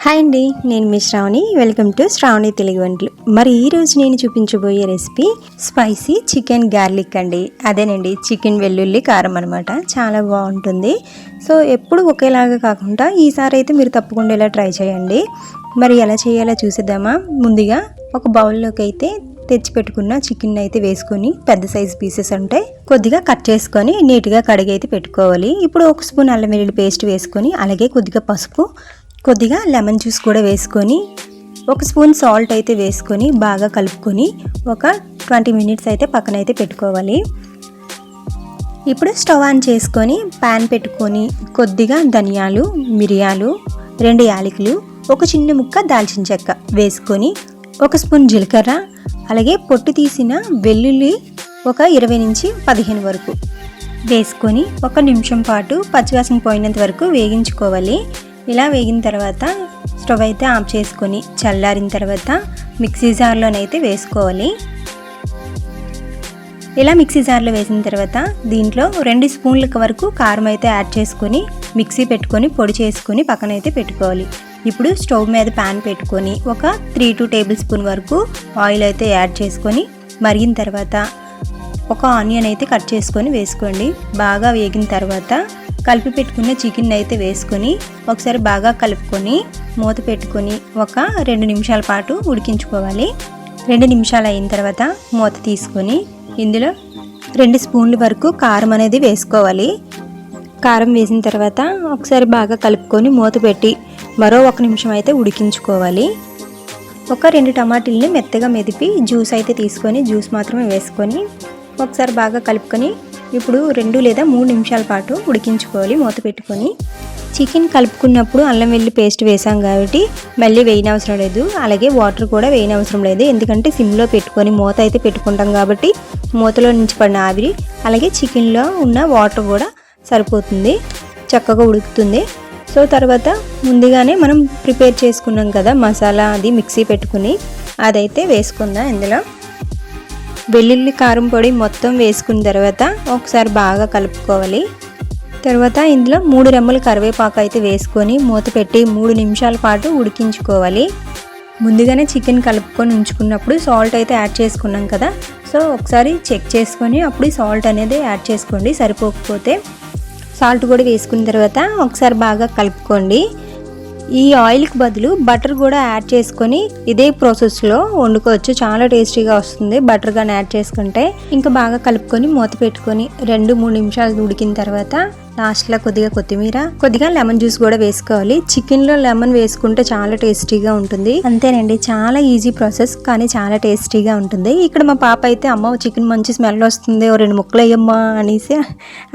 Hi అండి, నేను మీ Shravani. Welcome to Shravani Telugu వంటలు. మరి ఈరోజు నేను చూపించబోయే రెసిపీ స్పైసీ చికెన్ గార్లిక్ అండి. అదేనండి, చికెన్ వెల్లుల్లి కారం అనమాట. చాలా బాగుంటుంది. సో ఎప్పుడు ఒకేలాగా కాకుండా ఈసారి అయితే మీరు తప్పకుండా ఇలా ట్రై చేయండి. మరి ఎలా చేయాలో చూసేద్దామా? ముందుగా ఒక బౌల్లోకి అయితే తెచ్చిపెట్టుకున్న చికెన్ అయితే వేసుకొని పెద్ద సైజ్ పీసెస్ అంటే కొద్దిగా కట్ చేసుకొని నీట్గా కడిగి అయితే పెట్టుకోవాలి. ఇప్పుడు ఒక స్పూన్ అల్లం వెల్లుల్లి పేస్ట్ వేసుకొని, అలాగే కొద్దిగా పసుపు, కొద్దిగా లెమన్ జ్యూస్ కూడా వేసుకొని, ఒక స్పూన్ సాల్ట్ అయితే వేసుకొని బాగా కలుపుకొని ఒక 20 మినిట్స్ అయితే పక్కన అయితే పెట్టుకోవాలి. ఇప్పుడు స్టవ్ ఆన్ చేసుకొని ప్యాన్ పెట్టుకొని కొద్దిగా ధనియాలు, మిరియాలు, 2 యాలకులు, ఒక చిన్న ముక్క దాల్చిన చెక్క వేసుకొని, ఒక స్పూన్ జీలకర్ర, అలాగే పొట్టు తీసిన వెల్లుల్లి ఒక 20 నుంచి 15 వరకు వేసుకొని 1 నిమిషం పాటు పచ్చివాసన పోయినంత వరకు వేగించుకోవాలి. ఇలా వేగిన తర్వాత స్టవ్ అయితే ఆఫ్ చేసుకొని చల్లారిన తర్వాత మిక్సీ జార్లోనైతే వేసుకోవాలి. ఇలా మిక్సీ జార్లో వేసిన తర్వాత దీంట్లో 2 స్పూన్ల వరకు కారం అయితే యాడ్ చేసుకొని మిక్సీ పెట్టుకొని పొడి చేసుకొని పక్కన అయితే పెట్టుకోవాలి. ఇప్పుడు స్టవ్ మీద ప్యాన్ పెట్టుకొని ఒక 3-2 టేబుల్ స్పూన్ వరకు ఆయిల్ అయితే యాడ్ చేసుకొని మరిగిన తర్వాత ఒక ఆనియన్ అయితే కట్ చేసుకొని వేసుకోండి. బాగా వేగిన తర్వాత కలిపి పెట్టుకున్న చికెన్ అయితే వేసుకొని ఒకసారి బాగా కలుపుకొని మూత పెట్టుకొని ఒక 2 నిమిషాల పాటు ఉడికించుకోవాలి. 2 నిమిషాలు అయిన తర్వాత మూత తీసుకొని ఇందులో 2 స్పూన్ల వరకు కారం అనేది వేసుకోవాలి. కారం వేసిన తర్వాత ఒకసారి బాగా కలుపుకొని మూత పెట్టి మరో 1 నిమిషం అయితే ఉడికించుకోవాలి. ఒక 2 టమాటీలని మెత్తగా మెదిపి జ్యూస్ అయితే తీసుకొని జ్యూస్ మాత్రమే వేసుకొని ఒకసారి బాగా కలుపుకొని ఇప్పుడు 2 లేదా 3 నిమిషాల పాటు ఉడికించుకోవాలి మూత పెట్టుకొని. చికెన్ కలుపుకున్నప్పుడు అల్లం వెల్లుల్లి పేస్ట్ వేసాం కాబట్టి మళ్ళీ వేయనవసరం లేదు, అలాగే వాటర్ కూడా వేయనవసరం లేదు. ఎందుకంటే సిమ్లో పెట్టుకొని మూత అయితే పెట్టుకుంటాం కాబట్టి మూతలో నుంచి పడిన ఆవిరి అలాగే చికెన్లో ఉన్న వాటర్ కూడా సరిపోతుంది, చక్కగా ఉడుకుతుంది. సో తర్వాత ముందుగానే మనం ప్రిపేర్ చేసుకున్నాం కదా మసాలా, అది మిక్సీ పెట్టుకుని అదైతే వేసుకుందాం. ఇందులో వెల్లుల్లి కారం పొడి మొత్తం వేసుకున్న తర్వాత ఒకసారి బాగా కలుపుకోవాలి. తర్వాత ఇందులో 3 రెమ్మల కరివేపాకు అయితే వేసుకొని మూత పెట్టి 3 నిమిషాల పాటు ఉడికించుకోవాలి. ముందుగానే చికెన్ కలుపుకొని ఉంచుకున్నప్పుడు సాల్ట్ అయితే యాడ్ చేసుకున్నాం కదా, సో ఒకసారి చెక్ చేసుకొని అప్పుడు సాల్ట్ అనేది యాడ్ చేసుకోండి. సరిపోకపోతే సాల్ట్ కూడా వేసుకున్న తర్వాత ఒకసారి బాగా కలుపుకోండి. ఈ ఆయిల్కి బదులు బటర్ కూడా యాడ్ చేసుకొని ఇదే ప్రాసెస్లో వండుకోవచ్చు, చాలా టేస్టీగా వస్తుంది. బటర్ కానీ యాడ్ చేసుకుంటే ఇంకా బాగా కలుపుకొని మూత పెట్టుకొని 2-3 నిమిషాలు ఉడికిన తర్వాత లాస్ట్లో కొద్దిగా కొత్తిమీర, కొద్దిగా లెమన్ జ్యూస్ కూడా వేసుకోవాలి. చికెన్లో లెమన్ వేసుకుంటే చాలా టేస్టీగా ఉంటుంది. అంతేనండి, చాలా ఈజీ ప్రాసెస్ కానీ చాలా టేస్టీగా ఉంటుంది. ఇక్కడ మా పాప అయితే అమ్మ చికెన్ మంచి స్మెల్ వస్తుంది, 2 ముక్కలు వేయమ్మా అనేసి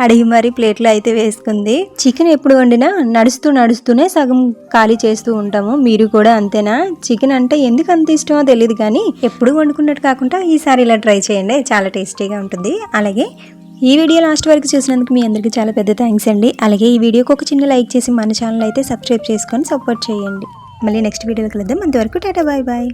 అడిగి మరీ ప్లేట్లో అయితే వేసుకుంది. చికెన్ ఎప్పుడు వండినా నడుస్తూనే సగం ఖాళీ చేస్తూ ఉంటాము. మీరు కూడా అంతేనా? చికెన్ అంటే ఎందుకు అంత ఇష్టమో తెలియదు కానీ ఎప్పుడు వండుకున్నట్టు కాకుండా ఈసారి ఇలా ట్రై చేయండి, చాలా టేస్టీగా ఉంటుంది. అలాగే ఈ వీడియో లాస్ట్ వరకు చూసినందుకు మీ అందరికీ చాలా పెద్ద థ్యాంక్స్ అండి. అలాగే ఈ వీడియోకి ఒక చిన్న లైక్ చేసి మన ఛానల్ అయితే సబ్స్క్రైబ్ చేసుకొని సపోర్ట్ చేయండి. మళ్ళీ నెక్స్ట్ వీడియోలో కలుద్దాం. అంతవరకు టాటా, బాయ్ బాయ్.